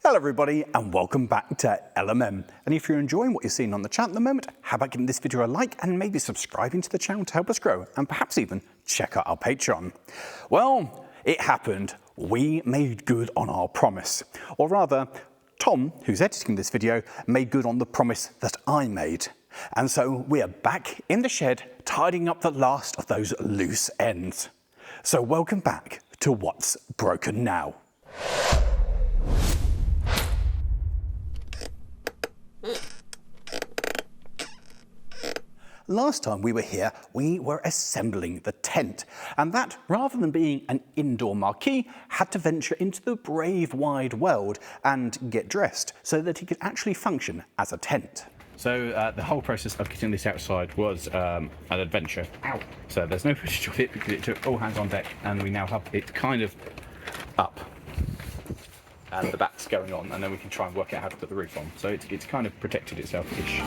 Hello everybody and welcome back to LMM. And if you're enjoying what you're seeing on the channel at the moment, how about giving this video a like and maybe subscribing to the channel to help us grow and perhaps even check out our Patreon. Well, it happened. We made good on our promise. Or rather, Tom, who's editing this video, made good on the promise that I made. And so we are back in the shed tidying up the last of those loose ends. So welcome back to What's Broken Now. Last time we were here, we were assembling the tent, and that, rather than being an indoor marquee, had to venture into the brave wide world and get dressed so that it could actually function as a tent. So the whole process of getting this outside was an adventure. Ow. So there's no footage of it because it took all hands on deck, and we now have it kind of up and the back's going on, and then we can try and work out how to put the roof on. So it's kind of protected itself-ish.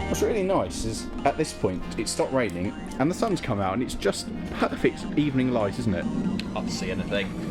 What's really nice is, at this point, it stopped raining and the sun's come out and it's just perfect evening light, isn't it? Hard to see anything.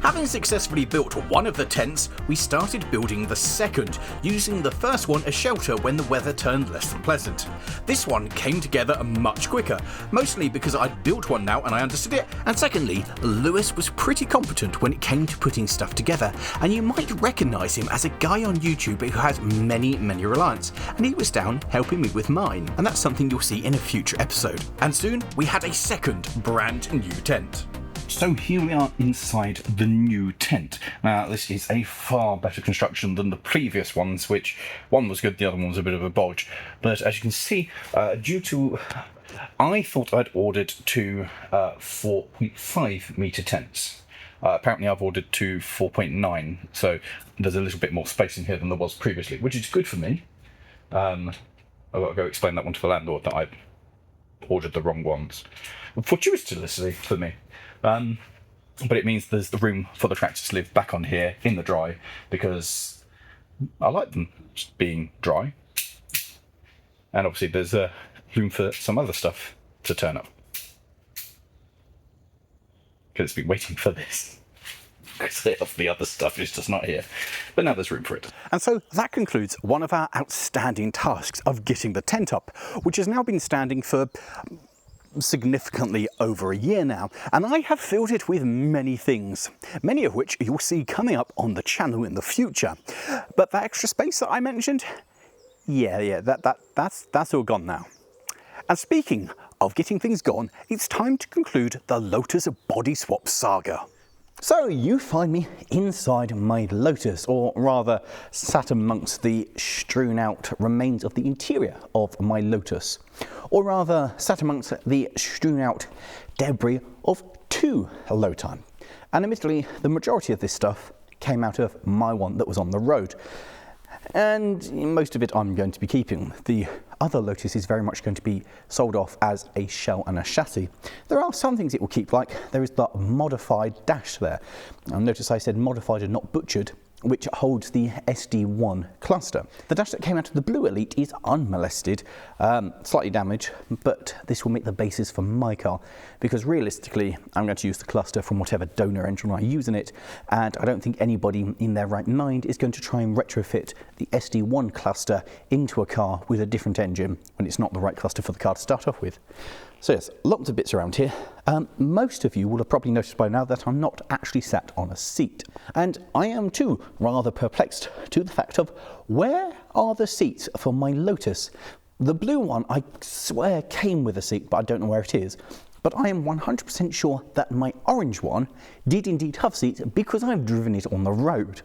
Having successfully built one of the tents, we started building the second, using the first one as shelter when the weather turned less than pleasant. This one came together much quicker, mostly because I'd built one now and I understood it, and secondly, Lewis was pretty competent when it came to putting stuff together, and you might recognise him as a guy on YouTube who has many reliance, and he was down helping me with mine, and that's something you'll see in a future episode. And soon, we had a second brand new tent. So here we are inside the new tent. Now this is a far better construction than the previous ones, which one was good, the other one was a bit of a bodge. But as you can see, due to, I thought I'd ordered two 4.5 metre tents. Apparently I've ordered two 4.9, so there's a little bit more space in here than there was previously, which is good for me. I've got to go explain that one to the landlord that I ordered the wrong ones. Fortuitously for me. But it means there's the room for the tractors to live back on here in the dry, because I like them just being dry. And obviously there's room for some other stuff to turn up. Because it's been waiting for this. Because the other stuff is just not here. But now there's room for it. And so that concludes one of our outstanding tasks of getting the tent up, which has now been standing for significantly over a year now, and I have filled it with many things, many of which you'll see coming up on the channel in the future. But that extra space that I mentioned, that's all gone now. And speaking of getting things gone, it's time to conclude the Lotus body swap saga. So you find me inside my Lotus, or rather sat amongst the strewn out remains of the interior of my Lotus, or rather sat amongst the strewn out debris of two Loti. And admittedly, the majority of this stuff came out of my one that was on the road. And most of it I'm going to be keeping. The other Lotus is very much going to be sold off as a shell and a chassis. There are some things it will keep, like there is the modified dash there. And notice I said modified and not butchered, which holds the SD1 cluster. The dash that came out of the Blue Elite is unmolested, slightly damaged, but this will make the basis for my car, because realistically I'm going to use the cluster from whatever donor engine I use in it, and I don't think anybody in their right mind is going to try and retrofit the SD1 cluster into a car with a different engine when it's not the right cluster for the car to start off with. So yes, lots of bits around here. Most of you will have probably noticed by now that I'm not actually sat on a seat. And I am too rather perplexed to the fact of where are the seats for my Lotus? The blue one I swear came with a seat, but I don't know where it is. But I am 100% sure that my orange one did indeed have seats because I've driven it on the road.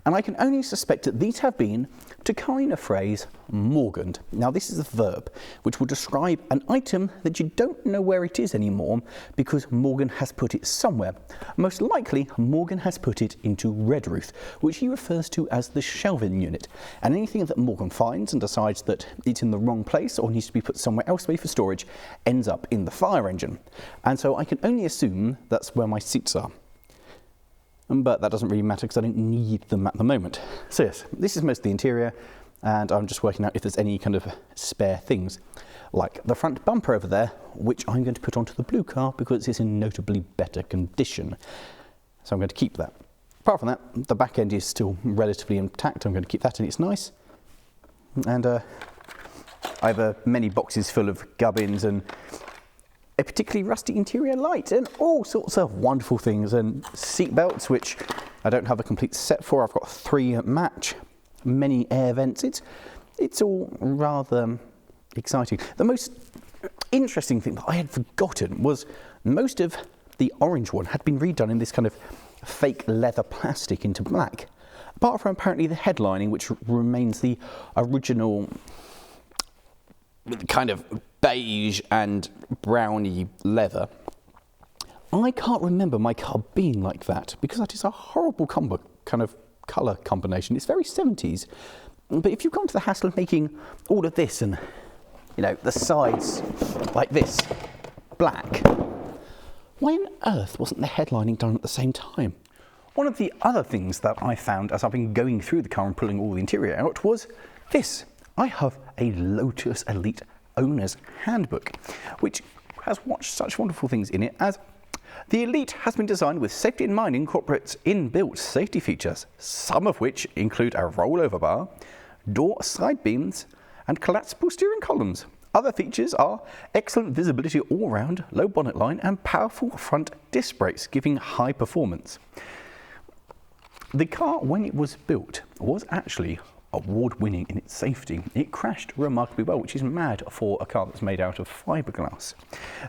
And I can only suspect that these have been, to coin a phrase, Morganed. Now this is a verb which will describe an item that you don't know where it is anymore because Morgan has put it somewhere. Most likely Morgan has put it into Redruth, which he refers to as the shelving unit. And anything that Morgan finds and decides that it's in the wrong place or needs to be put somewhere else for storage ends up in the fire engine. And so I can only assume that's where my seats are. But that doesn't really matter because I don't need them at the moment. So yes, this is most of the interior, and I'm just working out if there's any kind of spare things. like the front bumper over there, which I'm going to put onto the blue car because it's in notably better condition. So I'm going to keep that. Apart from that, the back end is still relatively intact. I'm going to keep that and it's nice. And I have many boxes full of gubbins and a particularly rusty interior light and all sorts of wonderful things, and seat belts, which I don't have a complete set for. I've got 3 match, many air vents. It's all rather exciting. The most interesting thing that I had forgotten was most of the orange one had been redone in this kind of fake leather plastic into black, apart from apparently the headlining, which remains the original kind of beige and browny leather. I can't remember my car being like that because that is a horrible kind of colour combination. It's very 70s. But if you've gone to the hassle of making all of this and, you know, the sides like this, black, why on earth wasn't the headlining done at the same time? One of the other things that I found as I've been going through the car and pulling all the interior out was this. I have a Lotus Elite Owner's Handbook, which has such wonderful things in it as the Elite has been designed with safety in mind, incorporates inbuilt safety features, some of which include a rollover bar, door side beams, and collapsible steering columns. Other features are excellent visibility all round, low bonnet line, and powerful front disc brakes, giving high performance. The car, when it was built, was actually award-winning in its safety. It crashed remarkably well, which is mad for a car that's made out of fiberglass.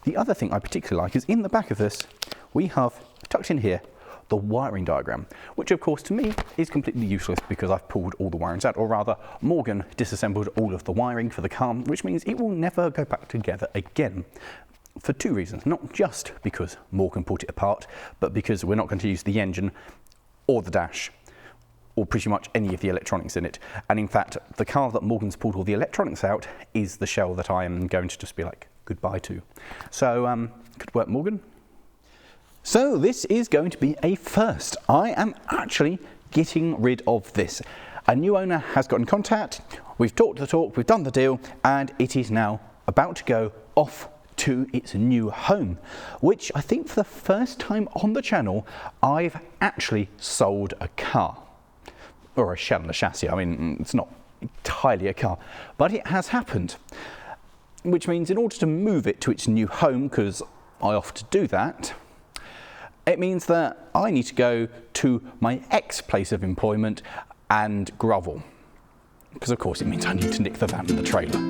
The other thing I particularly like is in the back of this, we have tucked in here the wiring diagram, which of course to me is completely useless because I've pulled all the wirings out, or rather Morgan disassembled all of the wiring for the car, which means it will never go back together again. For 2 reasons, not just because Morgan pulled it apart, but because we're not going to use the engine or the dash, or pretty much any of the electronics in it. And in fact, the car that Morgan's pulled all the electronics out is the shell that I am going to just be like goodbye to. So, good work, Morgan. So this is going to be a first. I am actually getting rid of this. A new owner has got in contact, we've talked the talk, we've done the deal, and it is now about to go off to its new home, which I think for the first time on the channel, I've actually sold a car. Or a shell and a chassis. I mean, it's not entirely a car, but it has happened. Which means in order to move it to its new home, because I often do that, it means that I need to go to my ex-place of employment and grovel. Because of course it means I need to nick the van and the trailer.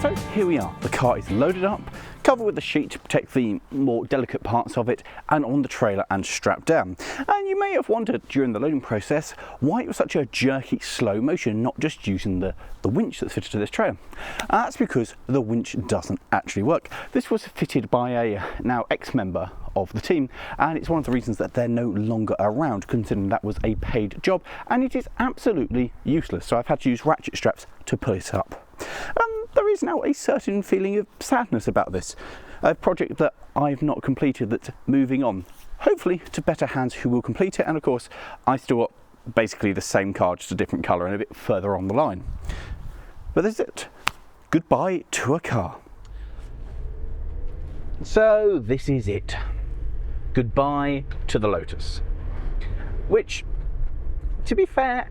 So here we are, the car is loaded up, covered with a sheet to protect the more delicate parts of it, and on the trailer and strapped down. And you may have wondered during the loading process why it was such a jerky, slow motion, not just using the winch that's fitted to this trailer. That's because the winch doesn't actually work. This was fitted by a now ex-member of the team, and it's one of the reasons that they're no longer around, considering that was a paid job, and it is absolutely useless. So I've had to use ratchet straps to pull it up. There is now a certain feeling of sadness about this, a project that I've not completed that's moving on, hopefully to better hands who will complete it. And of course I still got basically the same car, just a different colour and a bit further on the line. But that's it. Goodbye to a car. So this is it. Goodbye to the Lotus, which, to be fair,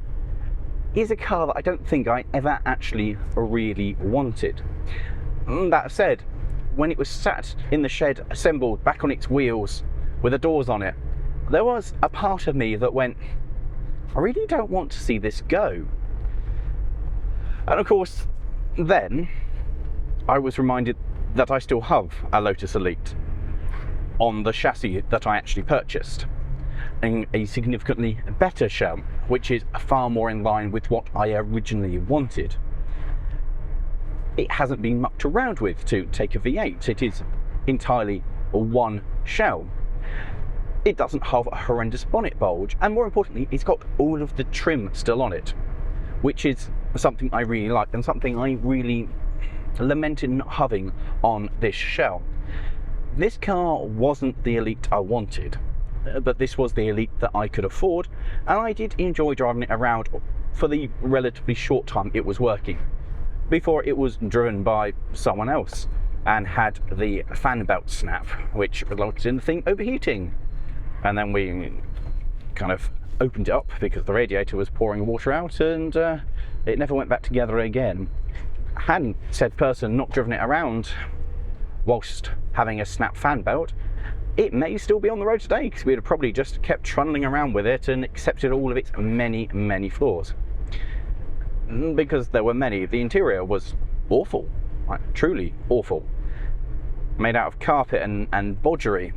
is a car that I don't think I ever actually really wanted. That said, when it was sat in the shed, assembled back on its wheels, with the doors on it, there was a part of me that went, I really don't want to see this go. And of course, then I was reminded that I still have a Lotus Elite on the chassis that I actually purchased, in a significantly better shell, which is far more in line with what I originally wanted. It hasn't been mucked around with to take a V8. It is entirely one shell. It doesn't have a horrendous bonnet bulge, and more importantly, it's got all of the trim still on it, which is something I really like and something I really lamented not having on this shell. This car wasn't the Elite I wanted, but this was the Elite that I could afford, and I did enjoy driving it around for the relatively short time it was working, before it was driven by someone else and had the fan belt snap, which resulted in the thing overheating. And then we kind of opened it up because the radiator was pouring water out, and it never went back together again. Had said person not driven it around whilst having a snap fan belt, it may still be on the road today, because we'd have probably just kept trundling around with it and accepted all of its many flaws. Because there were many. The interior was awful, like truly awful. Made out of carpet and bodgery.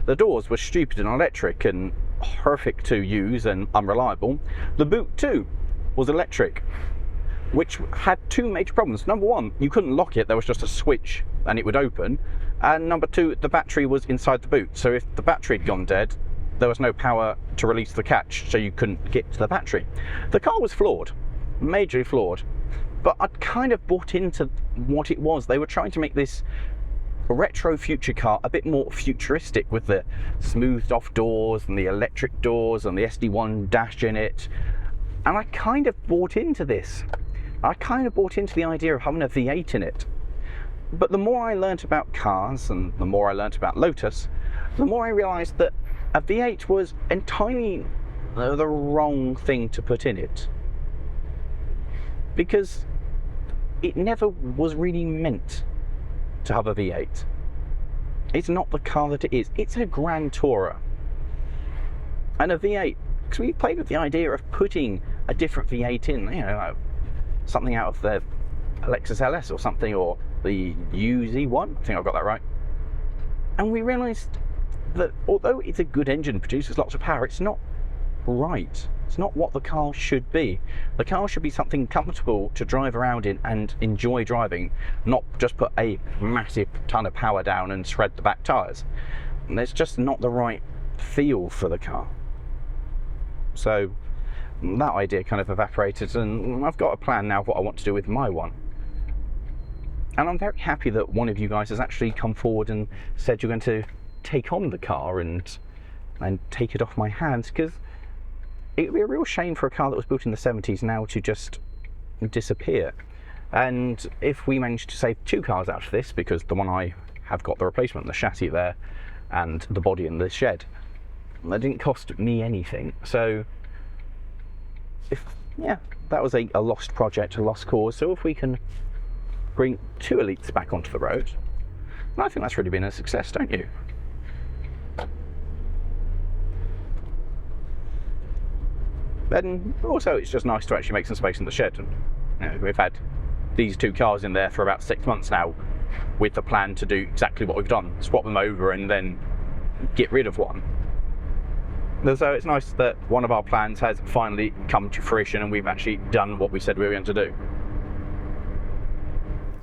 The doors were stupid and electric and horrific to use and unreliable. The boot too was electric, which had two major problems. Number one, you couldn't lock it, there was just a switch and it would open. And number two, the battery was inside the boot, so if the battery had gone dead, there was no power to release the catch, so you couldn't get to the battery. The car was flawed, majorly flawed, but I'd kind of bought into what it was. They were trying to make this retro future car a bit more futuristic, with the smoothed off doors and the electric doors and the SD1 dash in it, and I kind of bought into this. I kind of bought into the idea of having a V8 in it. But the more I learnt about cars and the more I learnt about Lotus, the more I realised that a V8 was entirely the wrong thing to put in it, because it never was really meant to have a V8. It's not the car that it is. It's a Grand Tourer. And a V8, because we played with the idea of putting a different V8 in, you know, like something out of the Lexus LS or something, or the UZ1, I think I've got that right. And we realised that although it's a good engine, produces lots of power, it's not right. It's not what the car should be. The car should be something comfortable to drive around in and enjoy driving, not just put a massive ton of power down and shred the back tyres. And it's just not the right feel for the car. So that idea kind of evaporated, and I've got a plan now of what I want to do with my one. And I'm very happy that one of you guys has actually come forward and said you're going to take on the car and take it off my hands, because it would be a real shame for a car that was built in the 70s now to just disappear. And if we manage to save two cars out of this, because the one I have got the replacement, the chassis there, and the body in the shed, that didn't cost me anything. So that was a lost project, a lost cause. So if we can bring two Elites back onto the road, and I think that's really been a success, don't you? Then also it's just nice to actually make some space in the shed. And, you know, we've had these two cars in there for about 6 months now, with the plan to do exactly what we've done, swap them over and then get rid of one. So it's nice that one of our plans has finally come to fruition and we've actually done what we said we were going to do.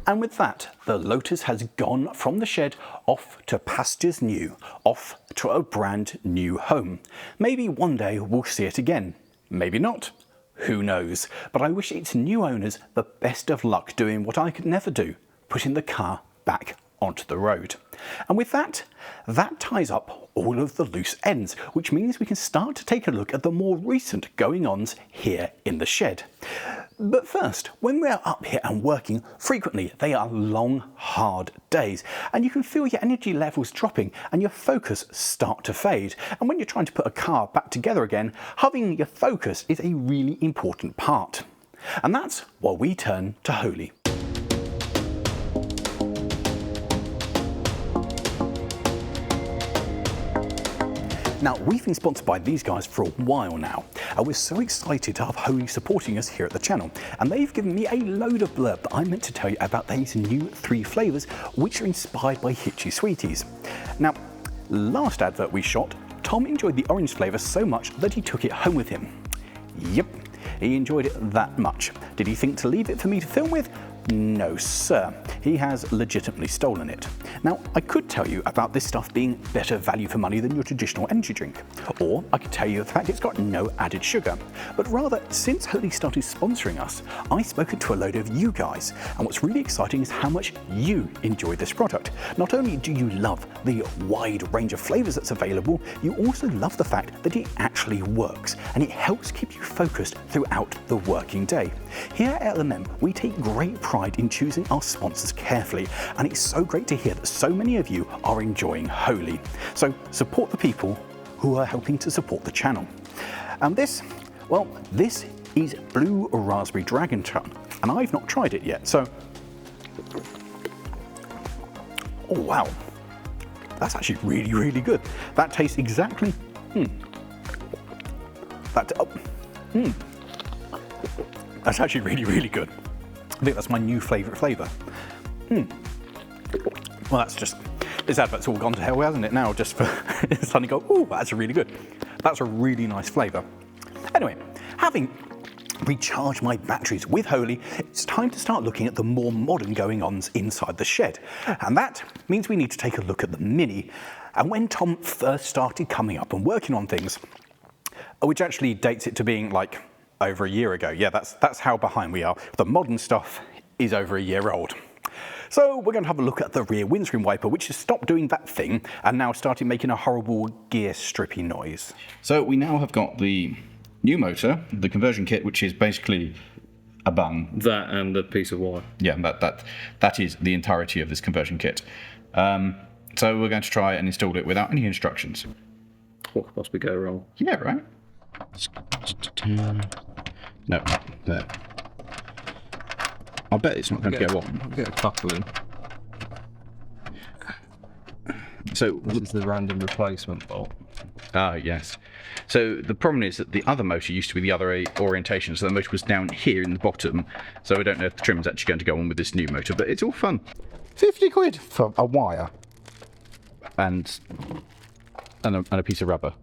And with that, the Lotus has gone from the shed off to pastures new, off to a brand new home. Maybe one day we'll see it again. Maybe not. Who knows? But I wish its new owners the best of luck doing what I could never do, putting the car back onto the road. And with that, that ties up all of the loose ends, which means we can start to take a look at the more recent going-ons here in the shed. But first, when we're up here and working, frequently they are long, hard days, and you can feel your energy levels dropping and your focus start to fade. And when you're trying to put a car back together again, having your focus is a really important part. And that's why we turn to Holy. Now, we've been sponsored by these guys for a while now, and we're so excited to have Holy supporting us here at the channel, and they've given me a load of blurb that I meant to tell you about these new 3 flavours, which are inspired by Hitchy Sweeties. Now, last advert we shot, Tom enjoyed the orange flavour so much that he took it home with him. Yep, he enjoyed it that much. Did he think to leave it for me to film with? No, sir. He has legitimately stolen it. Now, I could tell you about this stuff being better value for money than your traditional energy drink, or I could tell you the fact it's got no added sugar. But rather, since Holy started sponsoring us, I've spoken to a load of you guys, and what's really exciting is how much you enjoy this product. Not only do you love the wide range of flavours that's available, you also love the fact that it actually works, and it helps keep you focused throughout the working day. Here at LMM, we take great pride in choosing our sponsors carefully, and it's so great to hear that so many of you are enjoying Holy. So support the people who are helping to support the channel. And this, well, this is Blue Raspberry Dragon Tongue, and I've not tried it yet, so... Oh wow, that's actually really, really good. That tastes exactly... That's actually really, really good. I think that's my new favourite flavour. Well, that's just, this advert's all gone to hell, hasn't it, now, just for suddenly go, oh, that's really good. That's a really nice flavour. Anyway, having recharged my batteries with Holy, it's time to start looking at the more modern going-ons inside the shed. And that means we need to take a look at the Mini. And when Tom first started coming up and working on things, which actually dates it to being like over a year ago. Yeah, that's how behind we are. The modern stuff is over a year old. So we're going to have a look at the rear windscreen wiper, which has stopped doing that thing and now started making a horrible gear strippy noise. So we now have got the new motor, the conversion kit, which is basically a bung. That and a piece of wire. Yeah, that is the entirety of this conversion kit. So we're going to try and install it without any instructions. What could possibly go wrong? Yeah, right. No, there. I bet it's not going to go on. I'll get a couple in. So This is the random replacement bolt. Ah, yes. So the problem is that the other motor used to be the other orientation, so the motor was down here in the bottom, so I don't know if the trim's actually going to go on with this new motor, but it's all fun. 50 quid for a wire and a piece of rubber.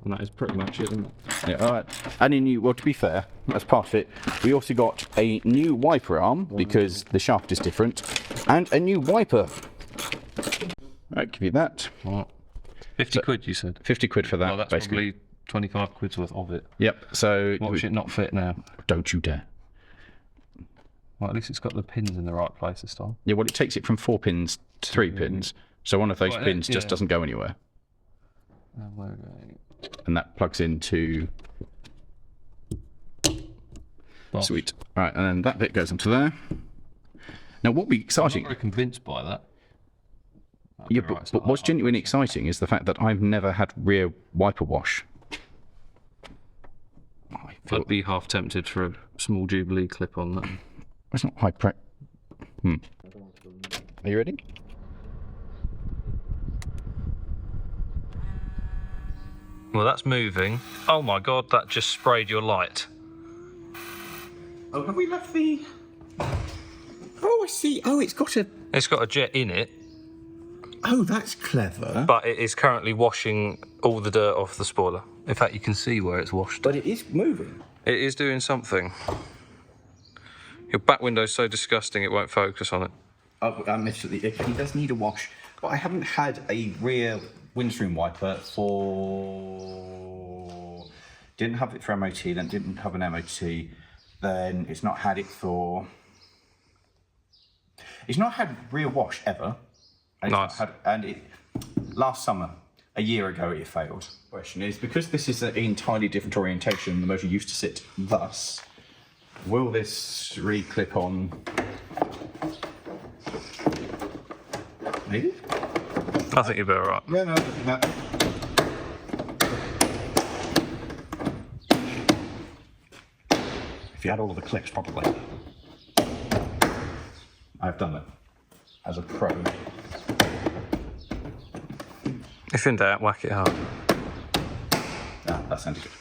And that is pretty much it, isn't it? Yeah, all right. And a new, well, to be fair, as part of it, we also got a new wiper arm because the shaft is different, and a new wiper. Right, give you that. What? 50 quid, you said? 50 quid for that, Well, that's basically. probably 25 quid's worth of it. Yep, so... Watch it not fit now. Don't you dare. Well, at least it's got the pins in the right place this time. Yeah, well, it takes it from 4 pins to 3 pins, so one of those Well, pins just yeah. doesn't go anywhere. Where are we? And that plugs into... Box. Sweet. Right, and then that bit goes onto there. Now, what would be I'm not exciting... very convinced by that. Yeah, Right, it's but not what's that genuinely exciting is the fact that I've never had rear wiper wash. I feel I'd be half tempted for a small Jubilee clip on that. it's not high pre... Are you ready? Well, that's moving. Oh my god, that just sprayed your light. Oh, have we left the... Oh, I see. Oh, it's got a... It's got a jet in it, Oh, that's clever. but it is currently washing all the dirt off the spoiler. In fact, you can see where it's washed. But it is moving. It is doing something. Your back window's so disgusting it won't focus on it. Oh, admittedly, he does need a wash. But I haven't had a rear windscreen wiper for... Didn't have it for MOT, then didn't have an MOT. Then it's not had it for... It's not had rear wash ever. And it's Nice. not had, last summer, a year ago, it failed. Question is, because this is an entirely different orientation, the motor used to sit thus, will this re-clip on? Maybe? I think you'll be alright. Yeah, no, no. If you had all of the clips, probably. I've done it as a pro. If in doubt, whack it hard. Ah, that sounded good.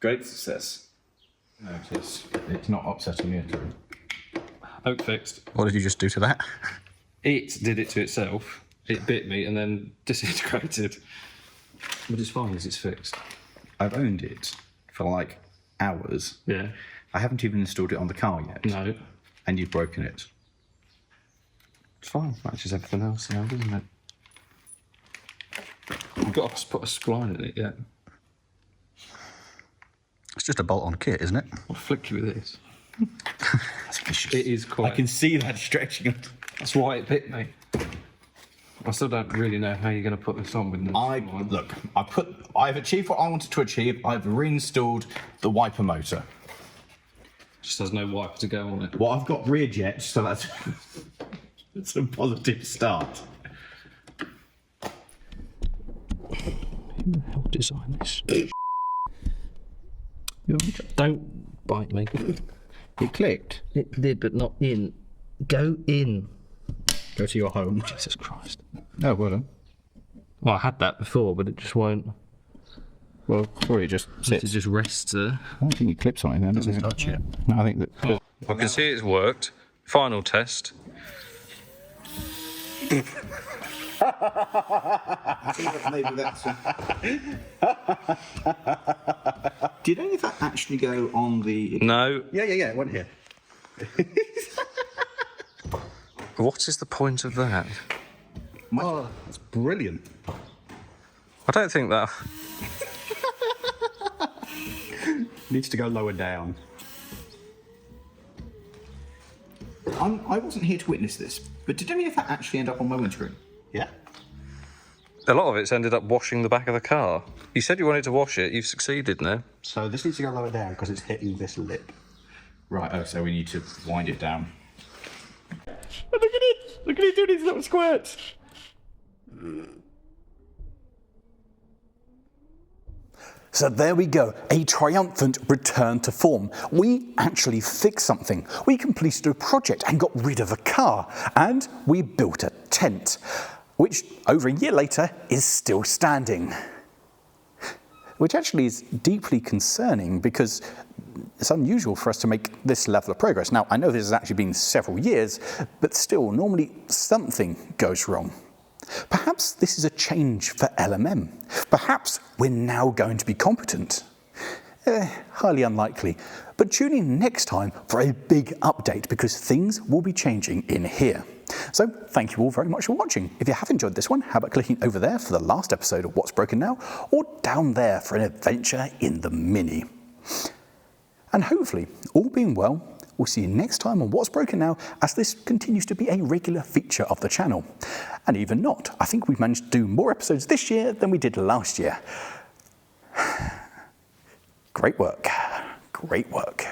Great success. Notice it's not upsetting me at all. Oak fixed. What did you just do to that? It did it to itself. It bit me and then disintegrated. But it's fine as it's fixed. I've owned it for like hours. Yeah. I haven't even installed it on the car yet. No. And you've broken it. It's fine. Matches everything else now, doesn't it? You've got to put a spline in it yet. It's just a bolt-on kit, isn't it? I'll flick you with this. That's vicious. It is quite. I can see that stretching. That's why it bit me. I still don't really know how you're going to put this on with this. I've achieved what I wanted to achieve. I've reinstalled the wiper motor. Just has no wiper to go on it. Well, I've got rear jets, so that's it's a positive start. Who the hell designed this? Don't bite me. It clicked. It did, but not in. Go in. Go to your home. Jesus Christ. Oh, well done. Well, I had that before, but it just won't. Well, sorry, it just It sits. just rests there. I don't think it clips on it then, does it? Touch it. No, I think that. I can see it's worked. Final test. Maybe that's. Did any of that actually go on the? No. Yeah, it went here. What is the point of that? Oh, that's brilliant. I don't think that. Needs to go lower down. I wasn't here to witness this, but did any of that actually end up on my windscreen? Yeah. A lot of it's ended up washing the back of the car. You said you wanted to wash it. You've succeeded now. So this needs to go lower down because it's hitting this lip. Right. Oh, so we need to wind it down. Look at it! Look at it doing these little squirts. So there we go, a triumphant return to form. We actually fixed something. We completed a project and got rid of a car. And we built a tent, which over a year later is still standing. Which actually is deeply concerning because it's unusual for us to make this level of progress. Now, I know this has actually been several years, but still, normally something goes wrong. Perhaps this is a change for LMM. Perhaps we're now going to be competent. Highly unlikely. But tune in next time for a big update because things will be changing in here. So thank you all very much for watching. If you have enjoyed this one, how about clicking over there for the last episode of What's Broken Now, or down there for an adventure in the Mini. And hopefully, all being well, we'll see you next time on What's Broken Now as this continues to be a regular feature of the channel. And even not, I think we've managed to do more episodes this year than we did last year. Great work. Great work.